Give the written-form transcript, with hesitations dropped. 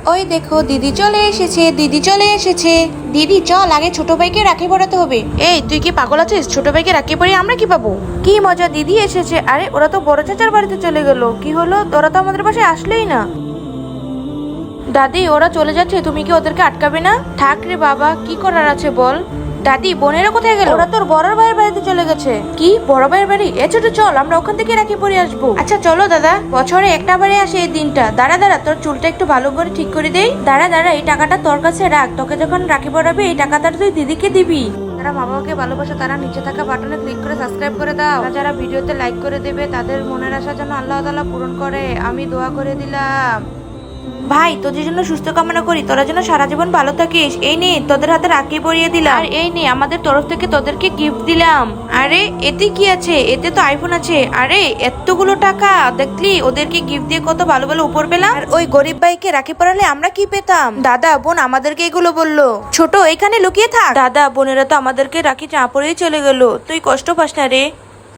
ওই দেখো দিদি চলে এসেছে, দিদি চলে এসেছে। দিদি চল, আগে ছোট ভাইকে রাখি পরাতে হবে। এই তুই কি পাগল আছিস? ছোট ভাইকে রাখি পরিয়ে আমরা কি পাবো? কি মজা, দিদি এসেছে। আরে ওরা তো বড় চাচার বাড়িতে চলে গেল। কি হলো, ওরা তো আমাদের পাশে আসলেই না। দাদি ওরা চলে যাচ্ছে, তুমি কি ওদেরকে আটকাবে না? থাক রে বাবা, কি করার আছে বল। দাদি বোনেরা কোথায় গেল? ওরা তোর বড় ভাইয়ের বাড়িতে চলে গেছে। কি বড় ভাইয়ের বাড়ি? এ ছোট চল, আমরা ওখান থেকে রাখি পরে আসবো। আচ্ছা চলো দাদা, বছরে একটা বারে আসে এই দিনটা। দাঁড়া দাঁড়া, তোর চুলটা একটু ভালো করে ঠিক করে দেই। দাঁড়া দাঁড়া, এই টাকাটা তোর কাছে রাখ। তোকে যখন রাখি পরাবে এই টাকাটা তুই দিদিকে দিবি। যারা মা বাবাকে ভালোবাসে তারা নিচে থাকা বাটনে ক্লিক করে সাবস্ক্রাইব করে দাও। যারা ভিডিওতে লাইক করে দেবে তাদের মনের আশা যেন আল্লাহ তাআলা পূরণ করে, আমি দোয়া করে দিলাম। ভাই তোদের জন্য সুস্থ কামনা করি, তোরা যেন সারা জীবন ভালো থাকিস। এই নে তোদের হাতে রাখি পরিয়ে দিলাম, আর এই নে আমাদের তরফ থেকে তোদেরকে গিফট দিলাম। আরে এতে কি আছে? এতে তো আইফোন আছে। আরে এতগুলো টাকা, দেখলি ওদেরকে গিফট দিয়ে কত ভালো ভালো উপর পেলাম। আর ওই গরিব ভাইকে রাখি পরালে আমরা কি পেতাম? দাদা বোন আমাদেরকে এগুলো বললো। ছোট এখানে লুকিয়ে থাক। দাদা বোনেরা তো আমাদেরকে রাখি চা পরেই চলে গেল, তুই কষ্ট পাস না রে।